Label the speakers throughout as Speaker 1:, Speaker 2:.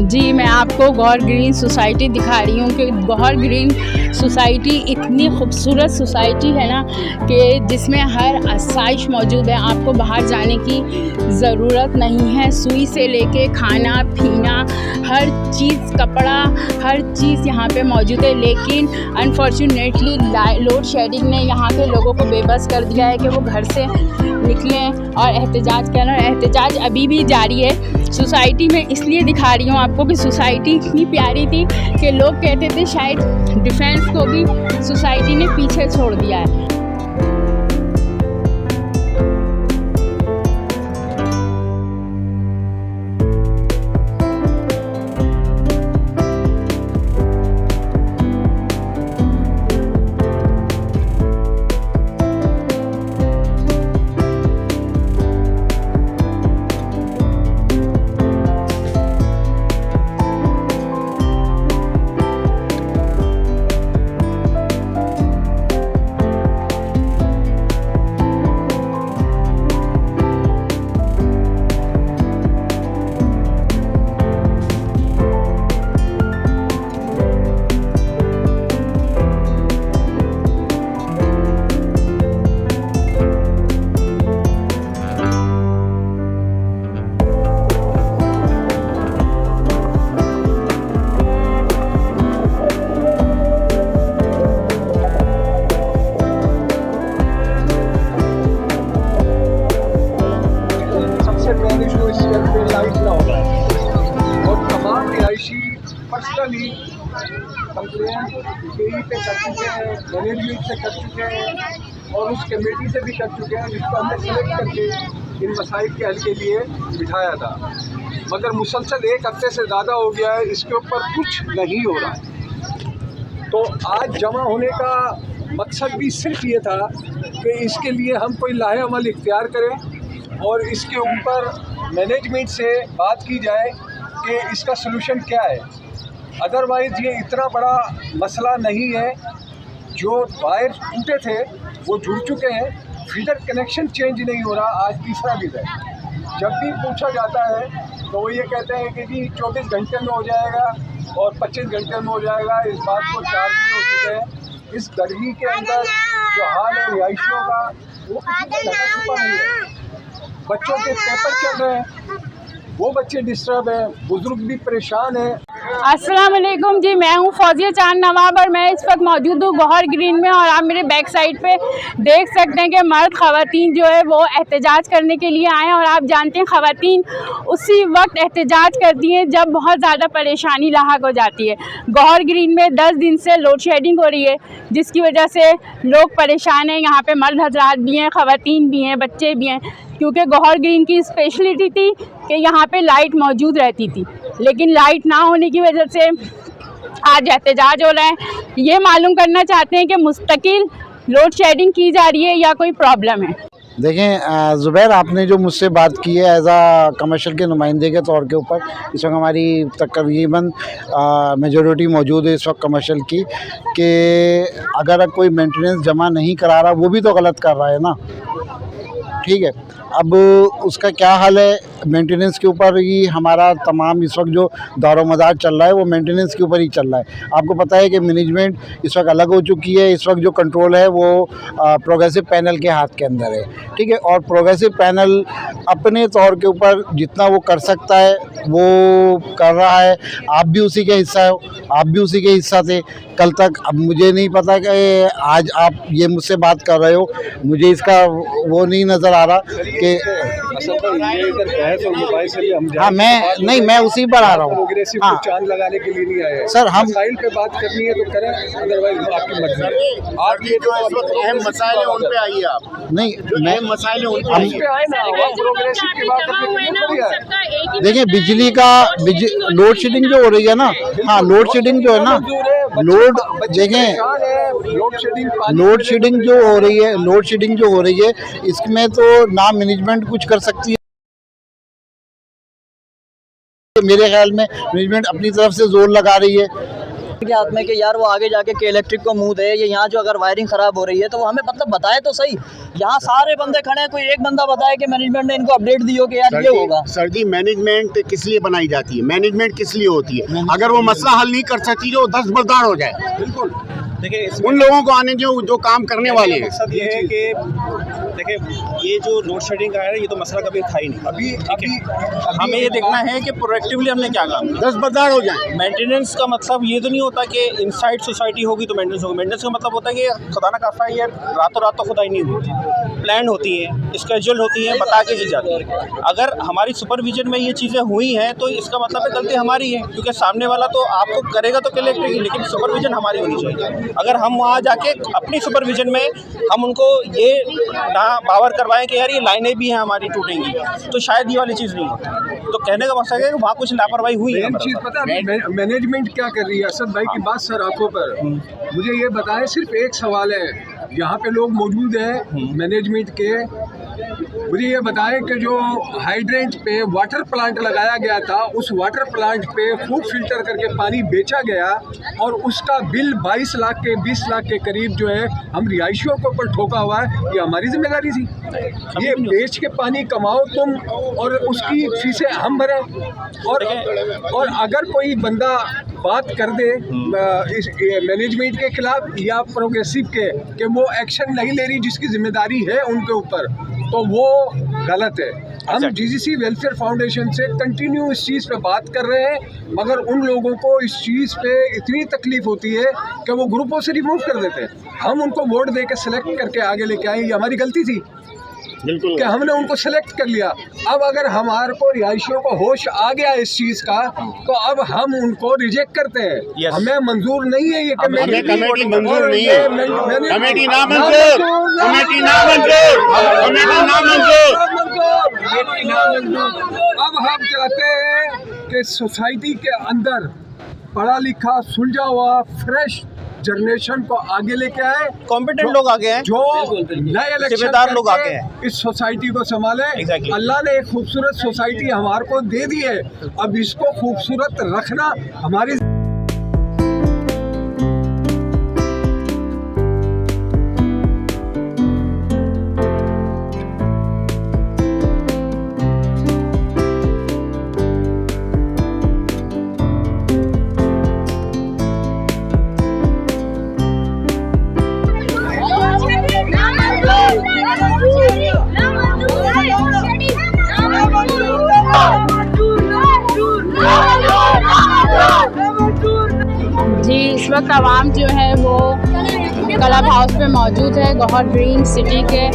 Speaker 1: जी, मैं आपको Gauhar green society दिखा रही हूँ कि गौहर ग्रीन सोसाइटी इतनी खूबसूरत सोसाइटी है ना कि जिसमें हर आसाइश मौजूद है। आपको बाहर जाने की ज़रूरत नहीं है। सुई से लेके खाना पीना हर चीज़, कपड़ा, हर चीज़ यहाँ पे मौजूद है। लेकिन अनफॉर्चुनेटली लोड शेडिंग ने यहाँ के लोगों को बेबस कर दिया है कि वो घर से निकलें और एहतजाज करें। एहतजाज अभी भी जारी है सोसाइटी में। इसलिए दिखा रही हूँ आपको कि सोसाइटी इतनी प्यारी थी कि लोग कहते थे शायद डिफेंस को भी सोसाइटी ने पीछे छोड़ दिया है।
Speaker 2: पर्सनली कंप्लेन जेई पे कर चुके हैं, मैनेजमेंट से कर चुके हैं और उस कमेटी से भी कर चुके हैं जिसको हमने सेलेक्ट करके इन मसाइल के हल के लिए बिठाया था। मगर मुसलसल एक हफ्ते से ज़्यादा हो गया है, इसके ऊपर कुछ नहीं हो रहा है। तो आज जमा होने का मकसद भी सिर्फ ये था कि इसके लिए हम कोई लाहे अमल इख्तियार करें और इसके ऊपर मैनेजमेंट से बात की जाए कि इसका सलूशन क्या है। अदरवाइज़ ये इतना बड़ा मसला नहीं है। जो वायर टूटे थे वो जुड़ चुके हैं, फीडर कनेक्शन चेंज नहीं हो रहा। आज तीसरा दिन है। जब भी पूछा जाता है तो वो ये कहते हैं कि जी 24 घंटे में हो जाएगा और 25 घंटे में हो जाएगा। इस बात को 4 दिन हो चुके हैं। इस गर्मी के अंदर जो हाल है रिहायशियों का वो किसी को ढका छुपा नहीं है। बच्चों के पेपर चल रहे हैं, वो बच्चे डिस्टर्ब हैं, बुजुर्ग भी परेशान हैं।
Speaker 1: अस्सलाम वालेकुम जी, मैं हूँ फौजिया चांद नवाब और मैं इस वक्त मौजूद हूँ गौहर ग्रीन में। और आप मेरे बैक साइड पे देख सकते हैं कि मर्द ख़वातीन जो है वो एहतजाज करने के लिए आए हैं। और आप जानते हैं ख़वातीन उसी वक्त एहतजाज करती हैं जब बहुत ज़्यादा परेशानी लाहक हो जाती है। गौहर ग्रीन में 10 दिन से लोड शेडिंग हो रही है जिसकी वजह से लोग परेशान हैं। यहाँ पे मर्द हजरात भी हैं, ख़वातीन भी हैं, बच्चे भी हैं। क्योंकि गौहर ग्रीन की स्पेशलिटी थी कि यहाँ पे लाइट मौजूद रहती थी, लेकिन लाइट ना होने की वजह से आज एहतजाज हो रहा है। ये मालूम करना चाहते हैं कि मुस्तकिल लोड शेडिंग की जा रही है या कोई प्रॉब्लम है।
Speaker 3: देखें ज़ुबैर, आपने जो मुझसे बात की है एज आ कमर्शियल के नुमाइंदे के तौर के ऊपर, इस वक्त हमारी तकरीबन मेजॉरिटी मौजूद है इस वक्त कमर्शियल की, कि अगर कोई मेंटेनेंस जमा नहीं करा रहा वो भी तो गलत कर रहा है ना। ठीक है, अब उसका क्या हाल है, मेंटेनेंस के ऊपर ही हमारा तमाम इस वक्त जो दारोमदार चल रहा है वो मेंटेनेंस के ऊपर ही चल रहा है। आपको पता है कि मैनेजमेंट इस वक्त अलग हो चुकी है। इस वक्त जो कंट्रोल है वो प्रोग्रेसिव पैनल के हाथ के अंदर है। ठीक है, और प्रोग्रेसिव पैनल अपने तौर के ऊपर जितना वो कर सकता है वो कर रहा है। आप भी उसी के हिस्सा हो, आप भी उसी के हिस्सा थे कल तक। अब मुझे नहीं पता कि आज आप ये मुझसे बात कर रहे हो, मुझे इसका वो नहीं नज़र आ रहा कि हाँ मैं उसी पर आ रहा हूँ। हाँ,
Speaker 2: चांद लगाने के लिए नहीं आए
Speaker 3: सर। हम
Speaker 2: मसाइल पे बात करनी है तो करें, अदरवाइज आपकी मर्जी। आप ये जो
Speaker 4: अहम मसाइल है उन पे आइए। आप
Speaker 3: नहीं,
Speaker 4: मैं मसाइल है उन पे
Speaker 3: देखिए बिजली का लोड शेडिंग जो हो रही है ना, हाँ लोड शेडिंग जो है ना, देखें लोड शेडिंग जो हो रही है इसमें तो ना मैनेजमेंट कुछ कर सकती है। मेरे ख्याल में मैनेजमेंट अपनी तरफ से जोर लगा रही है
Speaker 5: के हाथ में कि यार वो आगे जाके के इलेक्ट्रिक को मुंह दे, ये यहाँ जो अगर वायरिंग ख़राब हो रही है तो वो हमें मतलब बताए तो सही। यहाँ सारे बंदे खड़े हैं, कोई एक बंदा बताए कि मैनेजमेंट ने इनको अपडेट दी हो कि यार ये होगा।
Speaker 4: सर जी, मैनेजमेंट किस लिए बनाई जाती है? मैनेजमेंट किस लिए होती है? अगर वो मसला हल नहीं कर सकती तो 10 बर्दार हो जाए। बिल्कुल,
Speaker 6: देखिए
Speaker 4: उन लोगों को आने जो काम करने वाले हैं।
Speaker 6: मकसद ये है कि देखिए ये जो लोड शेडिंग का है ये तो मसला कभी था ही नहीं।
Speaker 2: अभी
Speaker 6: हमें ये देखना है कि प्रोएक्टिवली हमने क्या काम किया।
Speaker 4: 10 बर्दार हो जाए।
Speaker 6: मेंटेनेंस का मतलब ये तो नहीं होता कि इनसाइड सोसाइटी होगी तो मेंटेनेंस होगी। मेंटेनेंस का मतलब होता है कि खुदा ना खास्ता ये रातों रात तो खुदाई नहीं होती, प्लान होती है, स्केड्यूल होती है, बता के की जाती है। अगर हमारी सुपरविजन में ये चीज़ें हुई हैं तो इसका मतलब है गलती हमारी है, क्योंकि सामने वाला तो आपको करेगा तो कलेक्टर की, लेकिन सुपरविजन हमारी होनी चाहिए। अगर हम वहाँ जाके अपनी सुपरविजन में हम उनको ये बावर करवाएं कि यार ये लाइनें भी हैं हमारी टूटेंगी, तो शायद ये वाली चीज़ नहीं होती। तो कहने का मकसद है कि वहाँ कुछ लापरवाही हुई है।
Speaker 2: मेन चीज़ पता है मैनेजमेंट क्या कर रही है? असद भाई की बात सर आंखों पर। मुझे ये बताएं, सिर्फ एक सवाल है, यहाँ पे लोग मौजूद हैं मैनेजमेंट के, मुझे ये बताएं कि जो हाइड्रेंट पे वाटर प्लांट लगाया गया था, उस वाटर प्लांट पे खूब फिल्टर करके पानी बेचा गया और उसका बिल 22 लाख के 20 लाख के करीब जो है हम रिहायशियों के ऊपर ठोका हुआ है। ये हमारी जिम्मेदारी थी? ये बेच के पानी कमाओ तुम और उसकी फीसें हम भरें। और अगर कोई बंदा बात कर दे इस मैनेजमेंट के खिलाफ या प्रोग्रेसिव के कि वो एक्शन नहीं ले रही जिसकी जिम्मेदारी है उनके ऊपर, तो वो गलत है। हम जीजीसी वेलफेयर फाउंडेशन से कंटिन्यू इस चीज़ पे बात कर रहे हैं, मगर उन लोगों को इस चीज़ पे इतनी तकलीफ होती है कि वो ग्रुपों से रिमूव कर देते हैं। हम उनको वोट दे के सिलेक्ट करके आगे लेके आए, ये हमारी गलती थी।
Speaker 4: बिल्कुल
Speaker 2: कि हमने उनको सेलेक्ट कर लिया। अब अगर हमारे को रिहायशियों को होश आ गया इस चीज़ का, तो अब हम उनको रिजेक्ट करते हैं। हमें मंजूर नहीं है ये
Speaker 4: हमें कमेटी मंजूर नहीं है। कमेटी ना मंजूर, कमेटी ना मंजूर, कमेटी ना मंजूर।
Speaker 2: अब हम चाहते हैं कि सोसाइटी के अंदर पढ़ा लिखा सुलझा हुआ फ्रेश जनरेशन को आगे लेके आए,
Speaker 6: कॉम्पिटेंट लोग आगे हैं,
Speaker 2: जो नए इलेक्शन
Speaker 6: लोग आगे हैं,
Speaker 2: इस सोसाइटी को संभाले। अल्लाह ने एक खूबसूरत सोसाइटी हमारे को दे दी है, अब इसको खूबसूरत रखना हमारी
Speaker 1: जी, इस वक्त आवाम जो है वो क्लब हाउस पे मौजूद है गौहर ग्रीन सिटी के,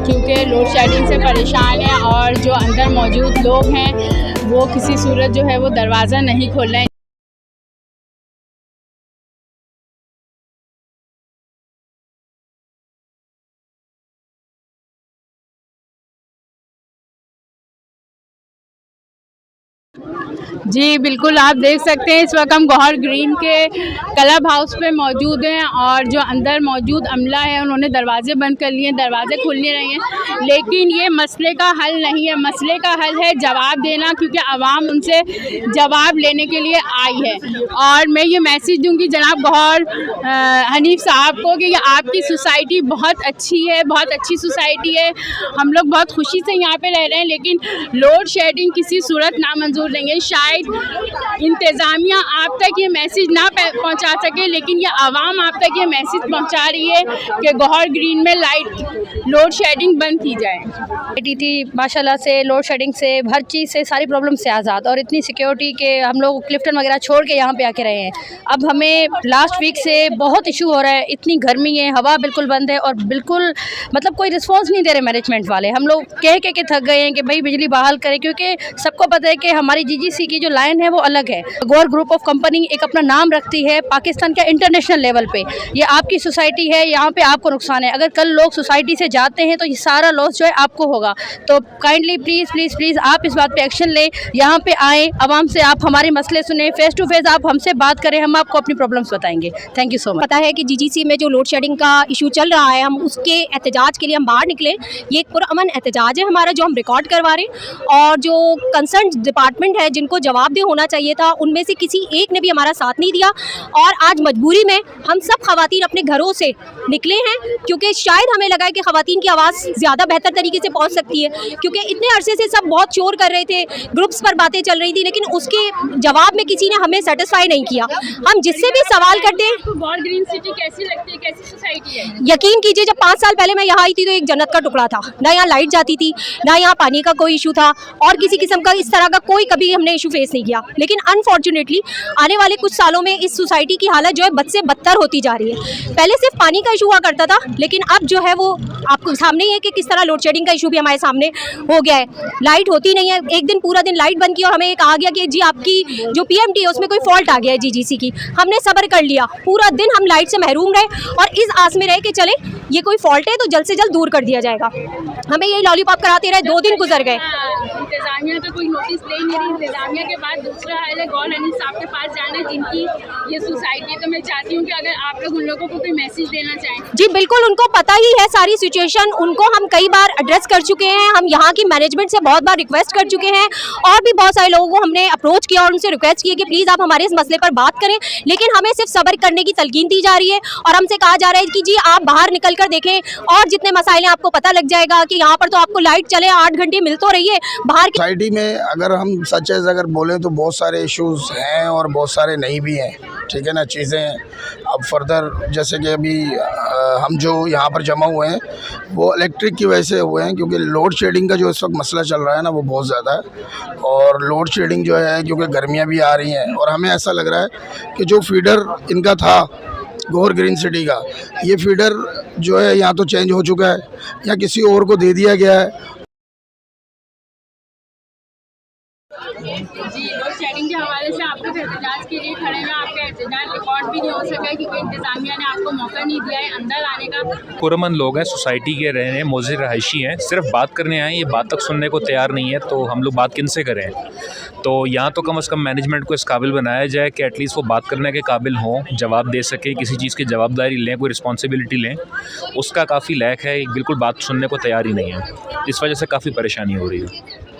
Speaker 1: क्योंकि लोड शेडिंग से परेशान है और जो अंदर मौजूद लोग हैं वो किसी सूरत जो है वो दरवाज़ा नहीं खोल रहे हैं। जी बिल्कुल, आप देख सकते हैं इस वक्त हम गौहर ग्रीन के क्लब हाउस पे मौजूद हैं और जो अंदर मौजूद अमला है उन्होंने दरवाजे बंद कर लिए हैं, दरवाजे खुल नहीं रहे हैं। लेकिन ये मसले का हल नहीं है, मसले का हल है जवाब देना, क्योंकि आवाम उनसे जवाब लेने के लिए आई है। और मैं ये मैसेज दूंगी जनाब गौहर हनीफ साहब को कि आपकी सोसाइटी बहुत अच्छी है, बहुत अच्छी सोसाइटी है, हम लोग बहुत खुशी से यहाँ पे रह रहे हैं, लेकिन लोड शेडिंग किसी सूरत नामंजूर नहीं है। शायद इंतज़ामिया आप तक ये मैसेज ना पहुंचा सके, लेकिन ये आवाम आप तक ये मैसेज पहुंचा रही है कि गौहर ग्रीन में लाइट लोड शेडिंग बंद की जाए।
Speaker 7: थी माशाल्लाह से, लोड शेडिंग से, हर चीज़ से, सारी प्रॉब्लम से आज़ाद, और इतनी सिक्योरिटी के हम लोग क्लिफ्टन वगैरह छोड़ के यहाँ पे आके रहे हैं। अब हमें लास्ट वीक से बहुत इशू हो रहा है, इतनी गर्मी है, हवा बिल्कुल बंद है और बिल्कुल मतलब कोई रिस्पॉन्स नहीं दे रहे मैनेजमेंट वाले। हम लोग कह के थक गए हैं कि भाई बिजली बहाल करें, क्योंकि सबको पता है कि हमारी जीजीसी की जो लाइन है वो अलग है। गौहर ग्रुप ऑफ कंपनी एक अपना नाम रखती है पाकिस्तान का इंटरनेशनल लेवल पे। ये आपकी सोसाइटी है, यहाँ पे आपको नुकसान है। अगर कल लोग सोसाइटी से जाते हैं तो ये सारा लॉस जो है आपको होगा। तो काइंडली प्लीज़ प्लीज़ प्लीज़ आप इस बात पे एक्शन लें, यहाँ पे आएँ, आवाम से आप हमारे मसले सुने, फेस टू फेस आप हमसे बात करें, हम आपको अपनी प्रॉब्लम्स बताएंगे। Thank you so much.
Speaker 8: पता है कि जीजीसी में जो लोड शेडिंग का इशू चल रहा है, हम उसके एहतजाज के लिए हम बाहर निकले। ये एक पुरअमन एहतजाज है हमारा जो हम रिकॉर्ड करवा रहे हैं, और जो कंसर्न डिपार्टमेंट है जिनको वो जवाबदेह होना चाहिए था, उनमें से किसी एक ने भी हमारा साथ नहीं दिया। और आज मजबूरी में हम सब खवातीन अपने घरों से निकले हैं, क्योंकि शायद हमें लगा है कि खवातीन की आवाज़ ज़्यादा बेहतर तरीके से पहुंच सकती है, क्योंकि इतने अरसे से सब बहुत शोर कर रहे थे, ग्रुप्स पर बातें चल रही थी, लेकिन उसके जवाब में किसी ने हमें सेटिस्फाई नहीं किया। हम जिससे भी सवाल करते हैं,
Speaker 1: आपको गौहर ग्रीन सिटी कैसी लगती है, कैसी सोसाइटी है?
Speaker 8: यकीन कीजिए जब 5 साल पहले मैं यहाँ आई थी तो एक जन्नत का टुकड़ा था, ना यहाँ लाइट जाती थी, ना यहाँ पानी का कोई इशू था, और किसी किस्म का इस तरह का कोई कभी हमने इशू फेस नहीं किया। लेकिन अनफॉर्चुनेटली आने वाले कुछ सालों में इस सोसाइटी की हालत जो है बद से बदतर होती जा रही है। पहले सिर्फ पानी का इशू हुआ करता था, लेकिन अब जो है वो आपको सामने ही है कि किस तरह लोड शेडिंग का इशू भी हमारे सामने हो गया है। लाइट होती नहीं है, एक दिन पूरा दिन लाइट बंद की और हमें कहा गया कि जी आपकी जो पीएमटी है उसमें कोई फॉल्ट आ गया है जीजीसी की। हमने सब्र कर लिया, पूरा दिन हम लाइट से महरूम रहे और इस आस में रहे कि चले ये कोई फॉल्ट है तो जल्द से जल्द दूर कर दिया जाएगा। हमें यही लॉलीपॉप कराते रहे, 2 दिन गुजर गए।
Speaker 1: इंतजामिया तो कोई नोटिस ले नहीं रही। इंतजामिया के बाद दूसरा हाल है गौहर हनी साहब के पास जाना, जिनकी ये सोसाइटी है। तो मैं चाहती हूँ कि अगर आप लोग उन लोगों को कोई मैसेज देना चाहें।
Speaker 8: जी बिल्कुल, उनको पता ही है सारी सिचुएशन, उनको हम कई बार एड्रेस कर चुके हैं, हम यहाँ की मैनेजमेंट से बहुत बार रिक्वेस्ट कर चुके हैं, और भी बहुत सारे लोगों को हमने अप्रोच किया और उनसे रिक्वेस्ट की कि प्लीज़ आप हमारे इस मसले पर बात करें। लेकिन हमें सिर्फ सब्र करने की तलकीन दी जा रही है और हमसे कहा जा रहा है कि जी आप बाहर निकल कर देखें और जितने मसाइल हैं आपको पता लग जाएगा कि यहाँ पर तो आपको लाइट चले 8 घंटे मिल तो रही है, बाहर की
Speaker 9: सोसाइटी में अगर हम सच एज अगर बोलें तो बहुत सारे इश्यूज हैं और बहुत सारे नहीं भी हैं, ठीक है ना। चीज़ें अब फर्दर जैसे कि अभी हम जो यहाँ पर जमा हुए हैं वो इलेक्ट्रिक की वजह से हुए हैं, क्योंकि लोड शेडिंग का जो इस वक्त मसला चल रहा है ना वो बहुत ज़्यादा है। और लोड शेडिंग जो है क्योंकि गर्मियाँ भी आ रही हैं और हमें ऐसा लग रहा है कि जो फीडर इनका था गौहर ग्रीन सिटी का, ये फीडर जो है या तो चेंज हो चुका है या किसी और को दे दिया गया है।
Speaker 1: जी, लोड शेडिंग के हवाले से आप लोग एहतजाज के लिए खड़े हैं। आपका एहतजाज रिकॉर्ड भी नहीं हो सका क्योंकि इंतजामिया ने आपको मौका नहीं दिया है अंदर आने का।
Speaker 10: पुरअमन लोग हैं, सोसाइटी के रहे हैं, मौजूद रहायशी हैं, सिर्फ बात करने आए, ये बात तक सुनने को तैयार नहीं है, तो हम लोग बात किन से करें। तो यहाँ तो कम से कम मैनेजमेंट को इस काबिल बनाया जाए कि एटलीस्ट वो बात करने के काबिल हों, जवाब दे सके, किसी चीज़ की जवाबदारी लें, कोई रिस्पॉन्सिबिलिटी लें, उसका काफ़ी लैक है। बिल्कुल बात सुनने को तैयार ही नहीं है, इस वजह से काफ़ी परेशानी हो रही है।